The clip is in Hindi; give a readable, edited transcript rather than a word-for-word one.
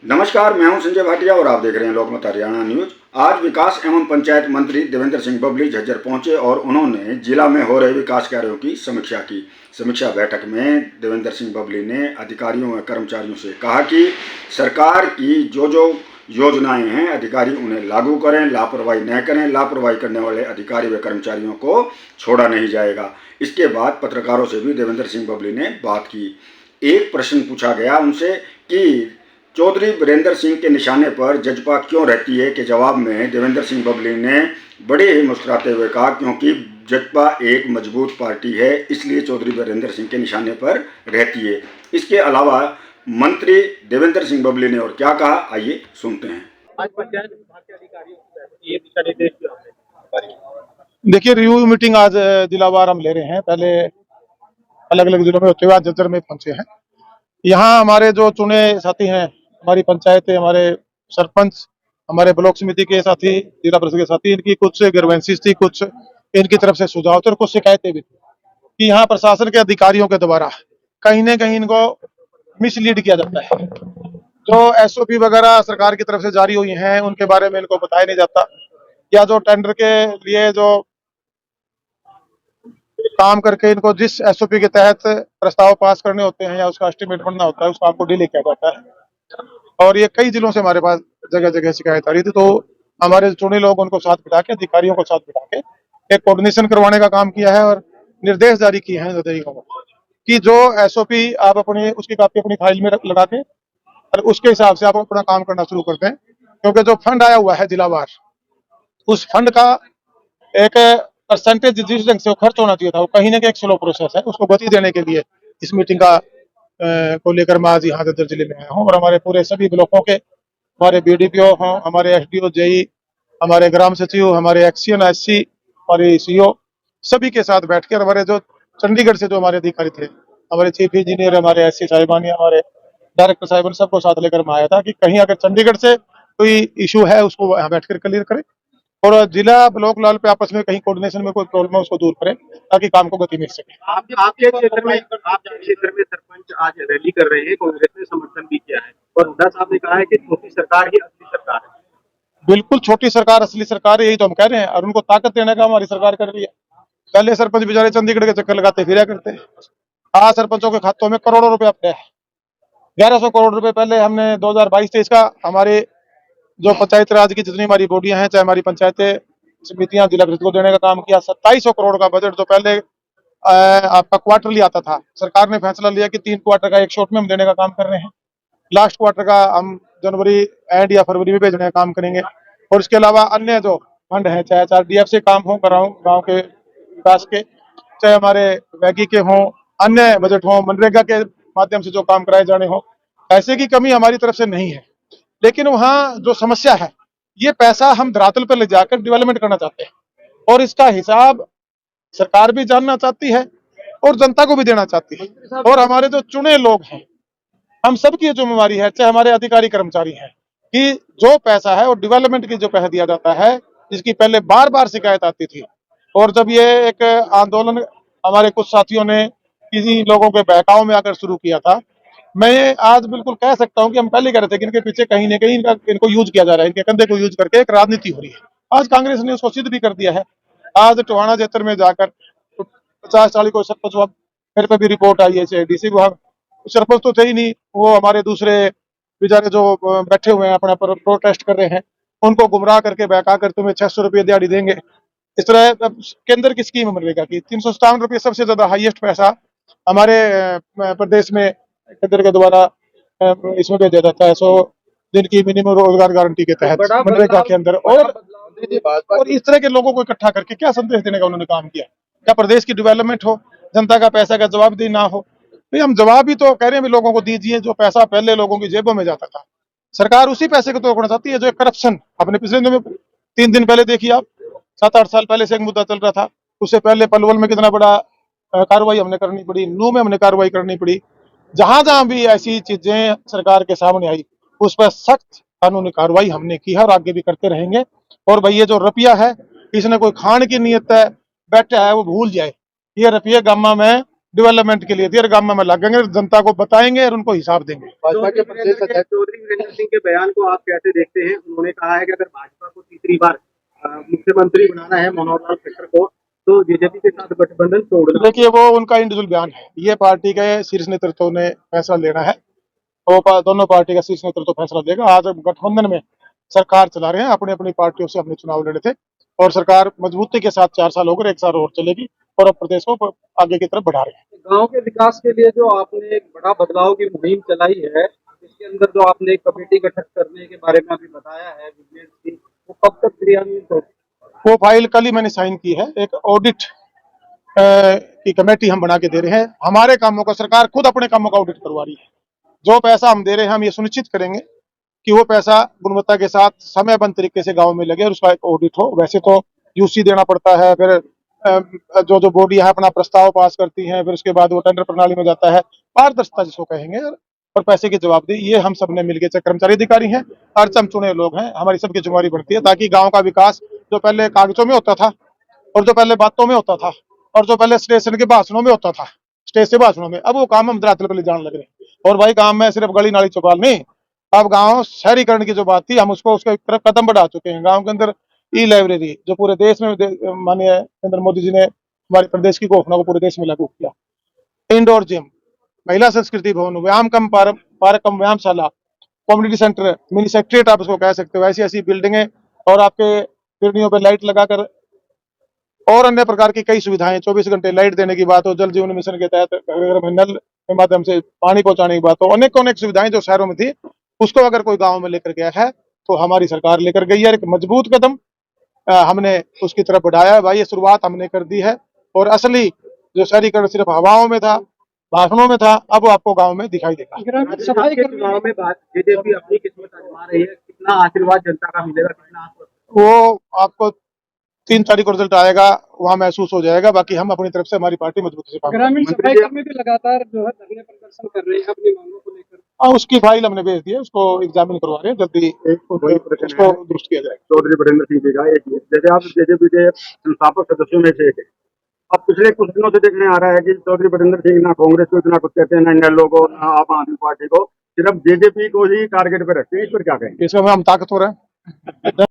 नमस्कार, मैं हूं संजय भाटिया और आप देख रहे हैं लोकमत हरियाणा न्यूज। आज विकास एवं पंचायत मंत्री देवेंद्र सिंह बबली झज्जर पहुंचे और उन्होंने जिला में हो रहे विकास कार्यों की समीक्षा की। समीक्षा बैठक में देवेंद्र सिंह बबली ने अधिकारियों व कर्मचारियों से कहा कि सरकार की जो योजनाएं हैं अधिकारी उन्हें लागू करें, लापरवाही न करें। लापरवाही करने वाले अधिकारी व कर्मचारियों को छोड़ा नहीं जाएगा। इसके बाद पत्रकारों से भी देवेंद्र सिंह बबली ने बात की। एक प्रश्न पूछा गया उनसे कि चौधरी वीरेंद्र सिंह के निशाने पर जजपा क्यों रहती है, के जवाब में देवेंद्र सिंह बबली ने बड़े ही मुस्कुराते हुए कहा क्योंकि जजपा एक मजबूत पार्टी है, इसलिए चौधरी वीरेंद्र सिंह के निशाने पर रहती है। इसके अलावा मंत्री देवेंद्र सिंह बबली ने और क्या कहा, आइए सुनते हैं। आज पंचायत विभाग के अधिकारियों की ये दिशा निर्देश जो हमने देखिए, रिव्यू मीटिंग आज जिलावार हम ले रहे हैं। पहले अलग अलग जिलों में होते हुए आज झज्जर में पहुंचे हैं। यहाँ हमारे जो चुने साथी हैं, हमारी पंचायतें, हमारे सरपंच, हमारे ब्लॉक समिति के साथी, जिला परिषद के साथी, इनकी कुछ ग्रीवेंसेस थी, कुछ इनकी तरफ से सुझाव थे और कुछ शिकायतें भी थी कि यहाँ प्रशासन के अधिकारियों के द्वारा कहीं न कहीं इनको मिसलीड किया जाता है। जो एसओपी वगैरह सरकार की तरफ से जारी हुई हैं उनके बारे में इनको बताया नहीं जाता, या जो टेंडर के लिए जो काम करके इनको जिस एसओपी के तहत प्रस्ताव पास करने होते हैं या उसका एस्टीमेट बनना होता है, उस काम को डिले किया जाता है। और ये कई जिलों से हमारे पास जगह जगह शिकायत आ रही थी। तो हमारे चुने लोग उनको साथ बिठा के, अधिकारियों को साथ बिठा के एक कोऑर्डिनेशन करवाने का काम किया है और निर्देश जारी किए हैं अधिकारियों को कि जो एसओपी आप अपनी उसकी कॉपी अपनी फाइल में लगा के और उसके हिसाब से आप अपना काम करना शुरू करते हैं। क्योंकि जो फंड आया हुआ है जिलावार, उस फंड का एक परसेंटेज जिस ढंग से वो खर्च होना चाहिए था, वो कहीं ना कहीं एक स्लो प्रोसेस है। उसको गति देने के लिए इस मीटिंग का को लेकर मैं आज यहाँ झज्जर जिले में आया हूँ और हमारे पूरे सभी ब्लॉकों के, हमारे बीडीपीओ हों, हमारे एसडीओ, जेई, हमारे ग्राम सचिव, हमारे एक्सीएन, एससी, हमारे सीओ, सभी के साथ बैठ कर हमारे जो चंडीगढ़ से जो हमारे अधिकारी थे, हमारे चीफ इंजीनियर, हमारे एससी साहिबान, हमारे डायरेक्टर साहिबान, सबको साथ लेकर मैं आया था कि कहीं अगर चंडीगढ़ से कोई इशू है उसको यहाँ बैठकर क्लियर करें और जिला ब्लॉक लेवल पे आपस में कहीं कोऑर्डिनेशन में कोई प्रॉब्लम है उसको दूर करें ताकि काम को गति मिल सके। आपके क्षेत्र में सरपंच आज रैली कर रहे हैं, कांग्रेस ने समर्थन भी किया है और हुड्डा साहब ने कहा है कि छोटी सरकार ही असली सरकार है। बिल्कुल, छोटी सरकार असली सरकार है, यही तो हम कह रहे हैं और उनको ताकत देने का हमारी सरकार कर रही है। पहले सरपंच बेचारे चंडीगढ़ के चक्कर लगाते फिरा करते हैं। आज सरपंचों के खातों में करोड़ों रुपए अपने 1100 करोड़ रुपए पहले हमने 2022-23 का हमारे जो पंचायत राज की जितनी हमारी बॉडियां हैं, चाहे हमारी पंचायतें, समितियां, जिला परिषद को देने का काम किया। 2700 करोड़ का बजट जो पहले आपका क्वार्टरली आता था, सरकार ने फैसला लिया कि 3 क्वार्टर का एक शॉट में हम देने का काम कर रहे हैं। लास्ट क्वार्टर का हम जनवरी एंड या फरवरी में भेजने का काम करेंगे। और इसके अलावा अन्य जो फंड है, चाहे डीएफ से काम हो गाँव के विकास के, चाहे हमारे वैगी के हों, अन्य बजट हों, मनरेगा के माध्यम से जो काम कराए जाने हों, पैसे की कमी हमारी तरफ से नहीं है। लेकिन वहाँ जो समस्या है, ये पैसा हम धरातल पर ले जाकर डेवलपमेंट करना चाहते हैं और इसका हिसाब सरकार भी जानना चाहती है और जनता को भी देना चाहती है। और हमारे जो चुने लोग हैं, हम सबकी जिम्मेवारी है, चाहे हमारे अधिकारी कर्मचारी हैं, कि जो पैसा है वो डेवलपमेंट की जो पैसा दिया जाता है, जिसकी पहले बार बार शिकायत आती थी। और जब ये एक आंदोलन हमारे कुछ साथियों ने किसी लोगों के बहकाव में आकर शुरू किया था, मैं आज बिल्कुल कह सकता हूं कि हम पहले कह रहे थे कि इनके पीछे कहीं ना कहीं इनको यूज किया जा रहा है, इनके कंधे को यूज करके एक राजनीति हो रही है। आज कांग्रेस ने उसको सिद्ध भी कर दिया है। आज टोहाना क्षेत्र में जाकर 50-40 को सरपंच, फिर पे भी रिपोर्ट आई है डीसी विभाग, सरपंच तो थे ही नहीं, वो हमारे दूसरे बेचारे जो बैठे हुए हैं अपना प्रोटेस्ट कर रहे हैं, उनको गुमराह करके बहका कर तुम्हें 600 रुपये दिहाड़ी देंगे। इस तरह केंद्र की स्कीम मनरेगा की 357 रुपये सबसे ज्यादा हाईएस्ट पैसा हमारे प्रदेश में केंद्र के द्वारा इसमें भेजा जाता है 100 दिन की मिनिमम रोजगार गारंटी के तहत मनरेगा के अंदर। और इस तरह के लोगों को इकट्ठा करके क्या संदेश देने का उन्होंने काम किया? क्या प्रदेश की डेवलपमेंट हो, जनता का पैसा का जवाबदेही ना हो? भाई हम जवाब ही तो कह रहे हैं, लोगों को दीजिए जो पैसा पहले लोगों की जेबों में जाता था। सरकार उसी पैसे को तो रोकना चाहती है जो करप्शन अपने पिछले दिनों में 3 दिन पहले देखिए आप, 7-8 साल पहले से एक मुद्दा चल रहा था। उससे पहले पलवल में कितना बड़ा कार्रवाई हमने करनी पड़ी, नू में हमने कार्रवाई करनी पड़ी। जहां जहां भी ऐसी चीजें सरकार के सामने आई, उस पर सख्त कानूनी कार्रवाई हमने की है और आगे भी करते रहेंगे। और भाई ये जो रुपया है, इसने कोई खान की नीयत है बैठा है वो भूल जाए, ये रुपये गामा में डेवलपमेंट के लिए दियर गांव में लगेंगे, जनता को बताएंगे और उनको हिसाब देंगे। भाजपा के प्रदेश अध्यक्ष चौधरी वीरेंद्र सिंह के बयान को आप कैसे देखते हैं? उन्होंने कहा है कि अगर भाजपा को तीसरी बार मुख्यमंत्री बनाना है मनोहर लाल खट्टर को, तो बीजेपी के साथ गठबंधन तोड़ना। देखिए, वो उनका इंडिविजुअल बयान है, ये पार्टी के शीर्ष नेतृत्व ने फैसला लेना है। वो दोनों पार्टी का शीर्ष नेतृत्व फैसला देगा। आज हम गठबंधन में सरकार चला रहे हैं, अपनी अपनी पार्टियों से हमने चुनाव लड़े थे और सरकार मजबूती के साथ 4 साल होकर 1 साल और चलेगी और अब प्रदेश को आगे की तरफ बढ़ा रहे हैं। गांव के विकास के लिए जो आपने एक बड़ा बदलाव की मुहिम चलाई है, इसके अंदर जो आपने एक कमेटी गठित करने के बारे में अभी बताया है विजनेश की, वो कब तक क्रियान्वित होगी? वो फाइल कल ही मैंने साइन की है। एक ऑडिट की कमेटी हम बना के दे रहे हैं। हमारे कामों का सरकार खुद अपने कामों का ऑडिट करवा रही है। जो पैसा हम दे रहे हैं, हम ये सुनिश्चित करेंगे कि वो पैसा गुणवत्ता के साथ समयबद्ध तरीके से गांव में लगे और उसका एक ऑडिट हो। वैसे तो यूसी देना पड़ता है, फिर जो जो बॉडी है अपना प्रस्ताव पास करती हैं, फिर उसके बाद वो टेंडर प्रणाली में जाता है। पारदर्शिता जिसको कहेंगे और पैसे की जवाबदेही, ये हम सबने मिलकर कर्मचारी अधिकारी हैं और हम चुने लोग हैं, हमारी सबकी जिम्मेवारी बढ़ती है ताकि गाँव का विकास जो पहले कागजों में होता था और जो पहले बातों में होता था और जो पहले स्टेशन के भाषणों में होता था, स्टेज से भाषणों में, अब वो काम हम धरातल पर ले जाने लग रहे हैं। और भाई गांव में सिर्फ गली नाली चौपाल नहीं, अब गांव शहरीकरण की जो बात थी हम उसको उसके तरफ कदम बढ़ा चुके हैं। गांव के अंदर ई लाइब्रेरी जो पूरे देश में माननीय नरेंद्र मोदी जी ने हमारे प्रदेश की घोषणा को पूरे देश में लागू किया। इंडोर जिम, महिला संस्कृति भवन, व्यायाम कम पार्क कम व्यायामशाला, कम्युनिटी सेंटर, मिनी सेक्रेटरीट आप उसको कह सकते हो, ऐसी ऐसी बिल्डिंगें और आपके बिल्डिंगों पर लाइट लगाकर और अन्य प्रकार की कई सुविधाएं, 24 घंटे लाइट देने की बात हो, जल जीवन मिशन के तहत घर में नल के माध्यम से पानी पहुंचाने की बात हो, अनेक सुविधाएं जो शहरों में थी, उसको अगर कोई गांव में लेकर गया है तो हमारी सरकार लेकर गई है। एक मजबूत कदम हमने उसकी तरफ बढ़ाया है। भाई ये शुरुआत हमने कर दी है और असली जो शहरीकरण सिर्फ हवाओं में था, भाषणों में था, अब वो आपको गाँव में दिखाई देगा। सफाई के चुनाव में बीजेपी अपनी किस्मत आजमा रही है, कितना आशीर्वाद जनता का मिलेगा, कितना वो आपको 3 तारीख को रिजल्ट आएगा, वहाँ महसूस हो जाएगा। बाकी हम अपनी तरफ से हमारी पार्टी मजबूती से काम करेंगे। ग्रामीण सफाई कर्मी भी लगातार जो है धरने प्रदर्शन कर रहे हैं अपनी मांगों को लेकर। हाँ, उसकी फाइल हमने भेज दी है, उसको एग्जामिन करवा रहे हैं, जल्दी उसको दुरुस्त किया जाएगा। चौधरी वीरेंद्र सिंह जी का एक जैसे आप जेजेपी के संस्थापक सदस्यों में से एक है, अब पिछले कुछ दिनों से देखने आ रहा है कि चौधरी वीरेंद्र सिंह ना कांग्रेस को इतना कुछ कहते हैं, ना इनेलो को, ना आम आदमी पार्टी को, सिर्फ जेजेपी को ही टारगेट पे रखते हैं। इस पर क्या कहेंगे? इसमें हम ताकतवर हैं।